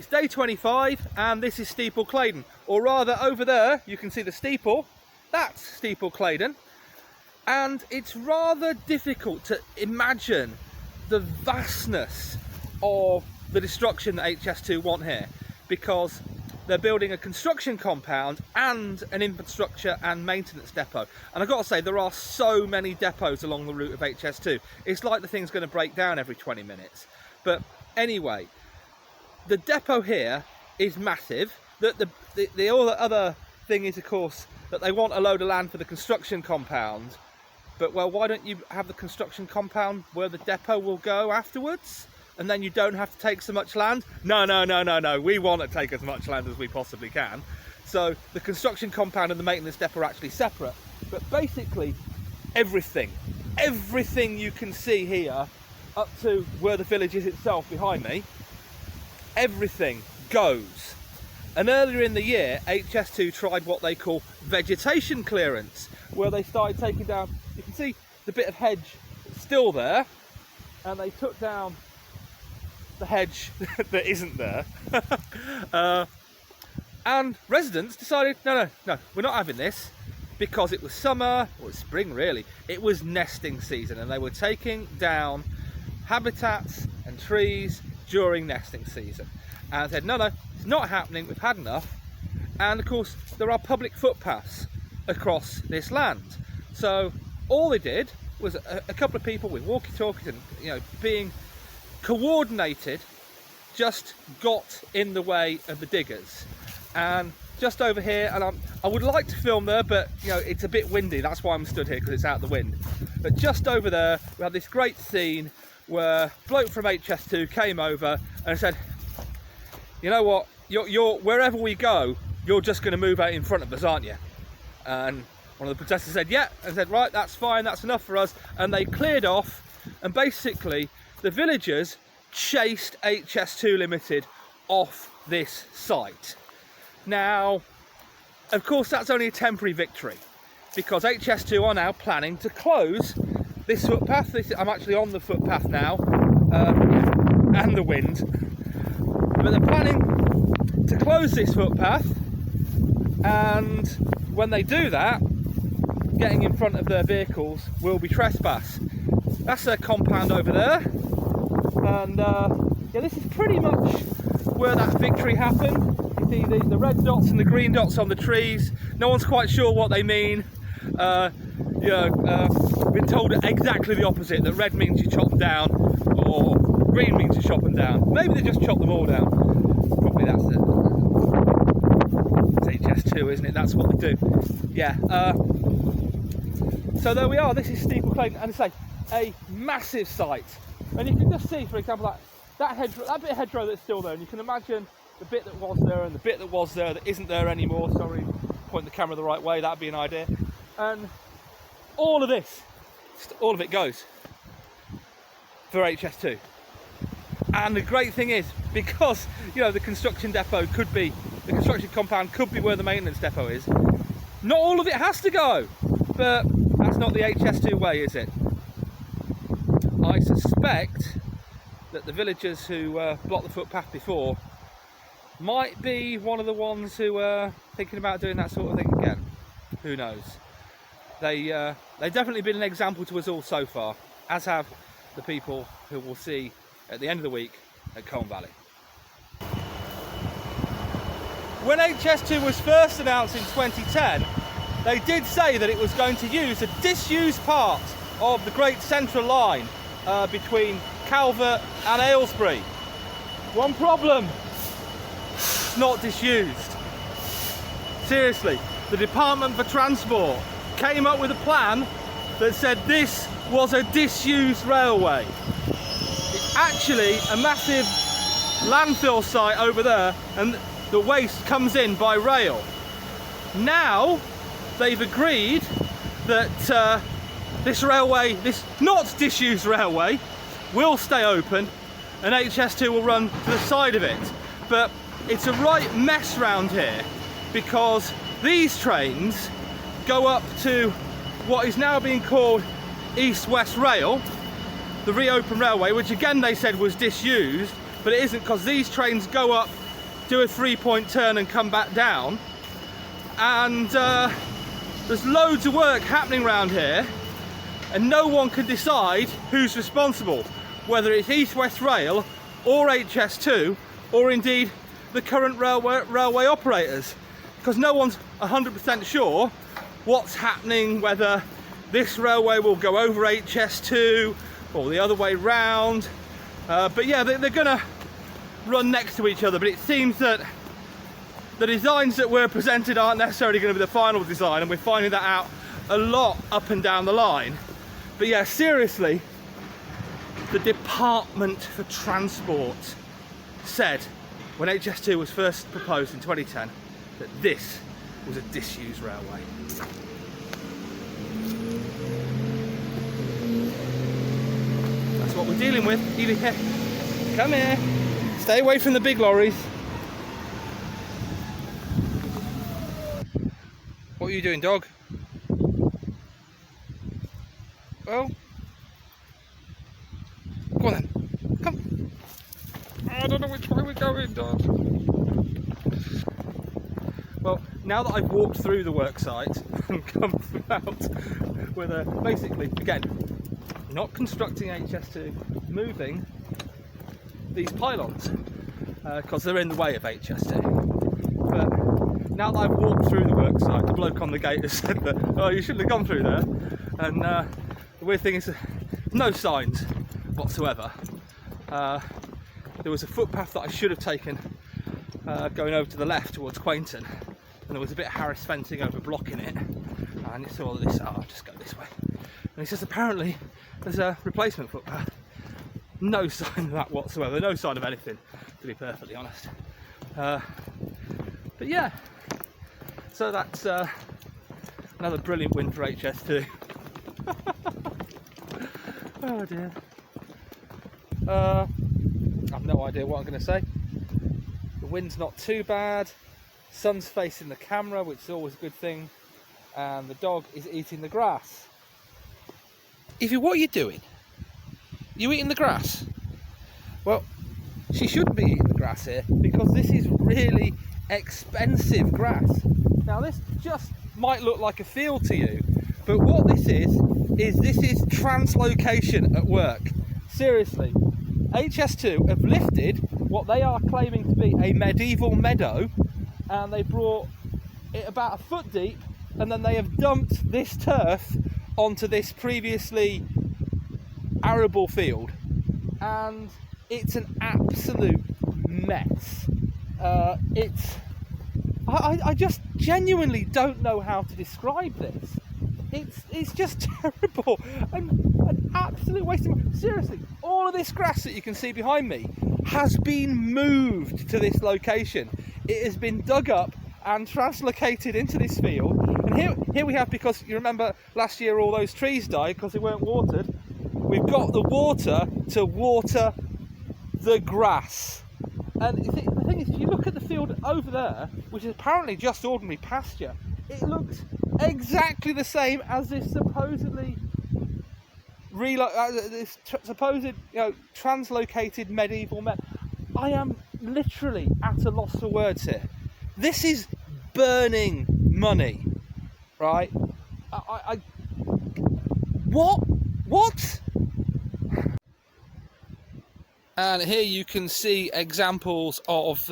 It's day 25 and this is Steeple Claydon, or rather over there you can see the steeple, that's Steeple Claydon, and it's rather difficult to imagine the vastness of the destruction that HS2 want here, because they're building a construction compound and an infrastructure and maintenance depot. And I've got to say, there are so many depots along the route of HS2. It's like the thing's going to break down every 20 minutes. But anyway, the depot here is massive. The other thing is, of course, that they want a load of land for the construction compound. But, well, why don't you have the construction compound where the depot will go afterwards? And then you don't have to take so much land? No, we want to take as much land as we possibly can. So the construction compound and the maintenance depot are actually separate. But basically, everything you can see here, up to where the village is itself behind me, everything goes. And earlier in the year, HS2 tried what they call vegetation clearance, where they started taking down, you can see the bit of hedge that's still there, and they took down the hedge that isn't there. And residents decided, no, we're not having this, because it was summer, or it's spring really, it was nesting season, and they were taking down habitats and trees during nesting season. And they said, no, it's not happening, we've had enough. And of course, there are public footpaths across this land. So all they did was a couple of people with walkie-talkies and, being coordinated, just got in the way of the diggers. And just over here, and I would like to film there, but it's a bit windy, that's why I'm stood here, because it's out of the wind. But just over there we had this great scene where a bloke from HS2 came over and said, you know what, you're wherever we go, you're just going to move out in front of us, aren't you? And one of the protesters said, yeah, and said, right, that's fine, that's enough for us. And they cleared off, and basically the villagers chased HS2 Ltd off this site. Now, of course, that's only a temporary victory, because HS2 are now planning to close this footpath. I'm actually on the footpath now, and the wind. But they're planning to close this footpath, and when they do that, getting in front of their vehicles will be trespass. That's their compound over there, and this is pretty much where that victory happened. You see the red dots and the green dots on the trees. No one's quite sure what they mean. Been told exactly the opposite, that red means you chop them down, or green means you chop them down. Maybe they just chop them all down. Probably that's it. It's HS2, isn't it? That's what they do. Yeah. So there we are. This is Steeple Claydon, and it's a massive site. And you can just see, for example, that bit of hedgerow that's still there, and you can imagine the bit that was there and the bit that was there that isn't there anymore. Sorry, point the camera the right way, that'd be an idea. And all of it goes for HS2. And the great thing is, because the construction compound could be where the maintenance depot is, not all of it has to go. But that's not the HS2 way, is it? I suspect that the villagers who blocked the footpath before might be one of the ones who are thinking about doing that sort of thing again. Who knows? They've definitely been an example to us all so far, as have the people who we'll see at the end of the week at Colne Valley. When HS2 was first announced in 2010, they did say that it was going to use a disused part of the Great Central Line between Calvert and Aylesbury. One problem, it's not disused. Seriously, the Department for Transport came up with a plan that said this was a disused railway. It's actually a massive landfill site over there, and the waste comes in by rail. Now they've agreed that this railway, this not disused railway, will stay open, and HS2 will run to the side of it. But it's a right mess round here, because these trains go up to what is now being called East-West Rail, the reopened railway, which again they said was disused, but it isn't, because these trains go up do a 3-point turn and come back down. And there's loads of work happening around here, and no one can decide who's responsible, whether it's East West Rail or HS2 or indeed the current railway operators, because no one's 100% sure what's happening, whether this railway will go over HS2 or the other way round. But yeah, they're gonna run next to each other, but it seems that the designs that were presented aren't necessarily going to be the final design, and we're finding that out a lot up and down the line. But yeah, seriously, the Department for Transport said when HS2 was first proposed in 2010 that this was a disused railway. That's what we're dealing with. Eevee, here. Come here. Stay away from the big lorries. What are you doing, dog? Well, go on then. Come. I don't know which way we're going, dog. Well, now that I've walked through the work site and come out with basically, again, not constructing HS2, moving these pylons because they're in the way of HS2. But now that I've walked through the work site, the bloke on the gate has said that, oh, you shouldn't have gone through there. And the weird thing is, no signs whatsoever. There was a footpath that I should have taken going over to the left towards Quainton, and there was a bit of Harris fencing over blocking it. And he saw this, oh, I'll just go this way. And he says apparently there's a replacement footpath. No sign of that whatsoever, no sign of anything, to be perfectly honest. But yeah, so that's another brilliant win for HS2. Oh dear. I've no idea what I'm going to say. The wind's not too bad, sun's facing the camera, which is always a good thing, and the dog is eating the grass. Eevee, what are you doing? You eating the grass? Well, she shouldn't be eating the grass here, because this is really expensive grass. Now this just might look like a field to you, but what this is translocation at work. Seriously, HS2 have lifted what they are claiming to be a medieval meadow, and they brought it about a foot deep, and then they have dumped this turf onto this previously arable field, and it's an absolute mess. I just genuinely don't know how to describe this. It's just terrible. An absolute waste of money. Seriously, all of this grass that you can see behind me has been moved to this location. It has been dug up and translocated into this field. And here we have, because you remember last year all those trees died because they weren't watered. We've got the water to water the grass. And the thing is, if you look at the field over there, which is apparently just ordinary pasture, it looks exactly the same as this supposedly translocated medieval meadow. I am literally at a loss for words here. This is burning money, right? What? And here you can see examples of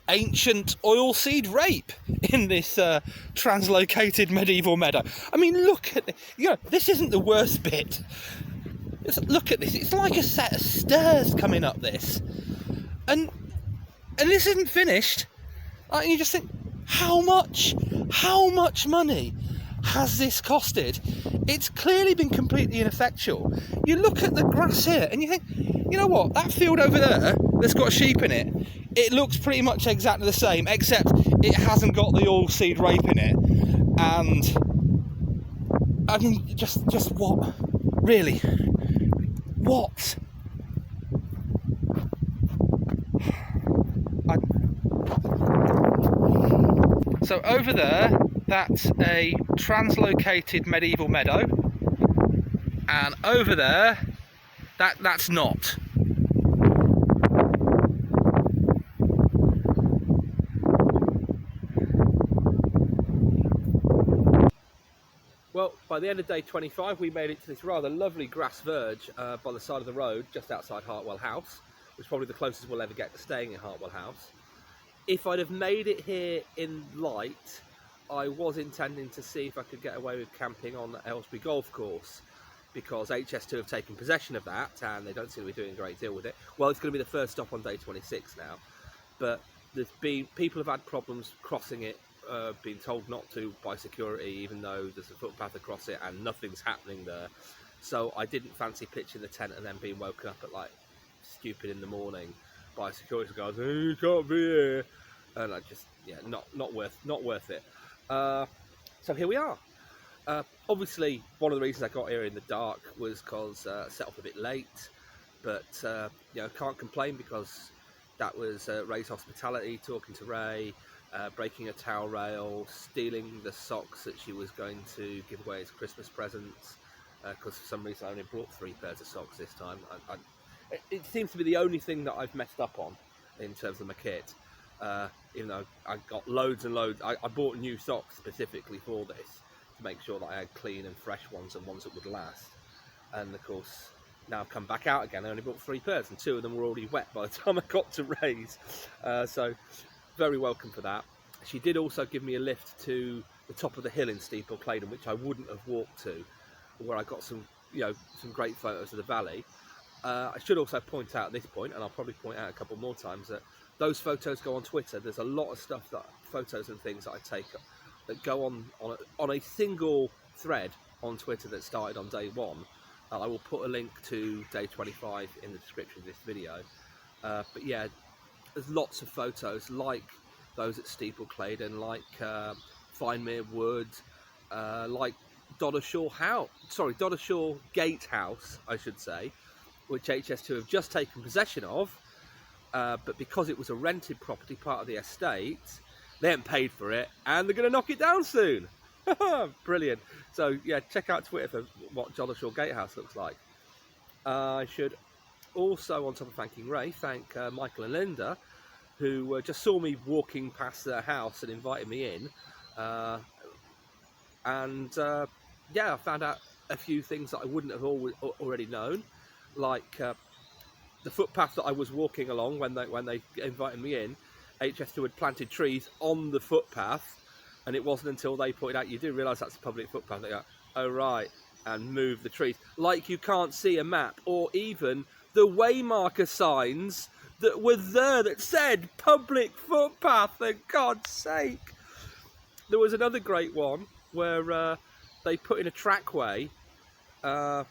ancient oilseed rape in this translocated medieval meadow. I mean, look at this. This isn't the worst bit. Look at this. It's like a set of stairs coming up this, and this isn't finished. And you just think, how much money has this costed? It's clearly been completely ineffectual. You look at the grass here and you think, you know what, that field over there that's got sheep in it, it looks pretty much exactly the same, except it hasn't got the oilseed rape in it. And I mean, just what? Really? What? So over there, that's a translocated medieval meadow, and over there, that's not. by the end of day 25, we made it to this rather lovely grass verge by the side of the road, just outside Hartwell House, which is probably the closest we'll ever get to staying in Hartwell House. If I'd have made it here in light, I was intending to see if I could get away with camping on the Aylesbury Golf Course, because HS2 have taken possession of that and they don't seem to be doing a great deal with it. Well, it's going to be the first stop on day 26 now, but people have had problems crossing it, being told not to by security, even though there's a footpath across it and nothing's happening there. So I didn't fancy pitching the tent and then being woken up at like stupid in the morning by security guards. Oh, you can't be here, and I just, yeah, not worth it. So here we are. Obviously, one of the reasons I got here in the dark was because I set off a bit late, but you know, can't complain, because that was Ray's hospitality, talking to Ray, breaking a towel rail, stealing the socks that she was going to give away as Christmas presents, because for some reason I only brought 3 pairs of socks this time. It seems to be the only thing that I've messed up on in terms of my kit, even though I got loads and loads. I bought new socks specifically for this, to make sure that I had clean and fresh ones and ones that would last. And of course, now I've come back out again. I only bought 3 pairs, and 2 of them were already wet by the time I got to Ray's. So very welcome for that. She did also give me a lift to the top of the hill in Steeple Claydon, which I wouldn't have walked to, where I got some, you know, some great photos of the valley. I should also point out at this point, and I'll probably point out a couple more times, that those photos go on Twitter. There's a lot of stuff, that photos and things that I take that go on a single thread on Twitter that started on day 1. I will put a link to day 25 in the description of this video. But yeah, there's lots of photos like those at Steeple Claydon, like Finemere Wood, like Doddershaw Gatehouse, I should say, which HS2 have just taken possession of. But because it was a rented property, part of the estate, they haven't paid for it, and they're going to knock it down soon. Brilliant. So yeah, check out Twitter for what Doddershaw Gatehouse looks like. I should also, on top of thanking Ray, thank Michael and Linda, who just saw me walking past their house and invited me in. Yeah, I found out a few things that I wouldn't have already known, like the footpath that I was walking along when they invited me in. HS2 had planted trees on the footpath, and it wasn't until they pointed out, you do realise that's a public footpath, they go, oh right, and move the trees. Like you can't see a map, or even the waymarker signs that were there that said public footpath, for God's sake. There was another great one where they put in a trackway, and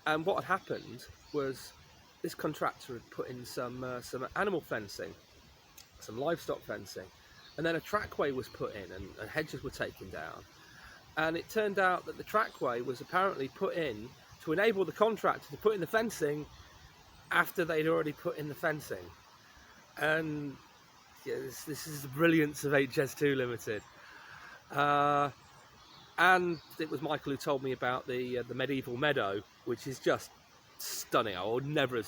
what had happened was this contractor had put in some animal fencing, some livestock fencing, and then a trackway was put in, and hedges were taken down. And it turned out that the trackway was apparently put in to enable the contractor to put in the fencing after they'd already put in the fencing. And yeah, this is the brilliance of HS2 Limited. And it was Michael who told me about the medieval meadow, which is just stunning. I would never have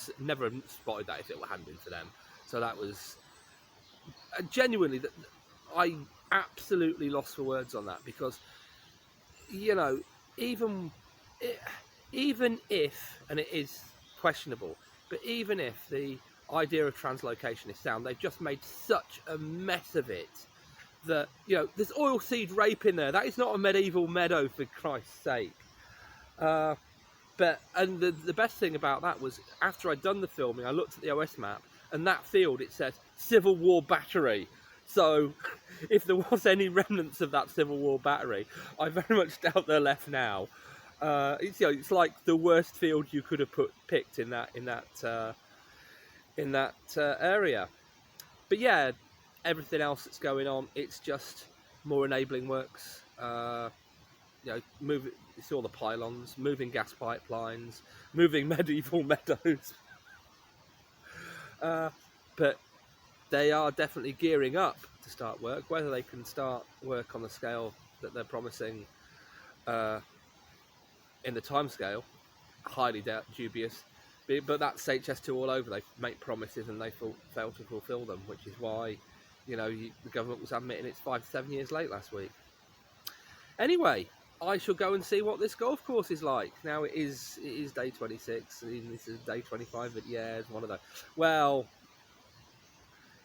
spotted that if it hadn't been for them. So that was genuinely, I absolutely lost for words on that, because, you know, even if, and it is questionable, but even if the idea of translocation is sound, they've just made such a mess of it that, you know, there's oilseed rape in there. That is not a medieval meadow, for Christ's sake. And the best thing about that was, after I'd done the filming, I looked at the OS map, and that field, it says Civil War Battery. So if there was any remnants of that Civil War battery, I very much doubt they're left now. It's, you know, it's like the worst field you could have picked in that area. But yeah, everything else that's going on, it's just more enabling works. You know, it's all the pylons, moving gas pipelines, moving medieval meadows. But they are definitely gearing up to start work. Whether they can start work on the scale that they're promising in the time scale, highly dubious. But that's HS2 all over. They make promises and they fail to fulfil them, which is why, you know, the government was admitting it's 5 to 7 years late last week. Anyway, I shall go and see what this golf course is like. Now it is day 26, and this is day 25, but yeah, it's one of those. Well,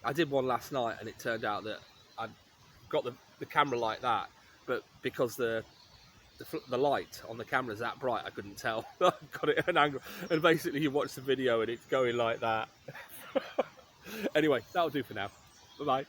I did one last night, and it turned out that I got the camera like that, but because the light on the camera is that bright, I couldn't tell. I got it at an angle, and basically you watch the video and it's going like that. Anyway, that'll do for now. Bye bye.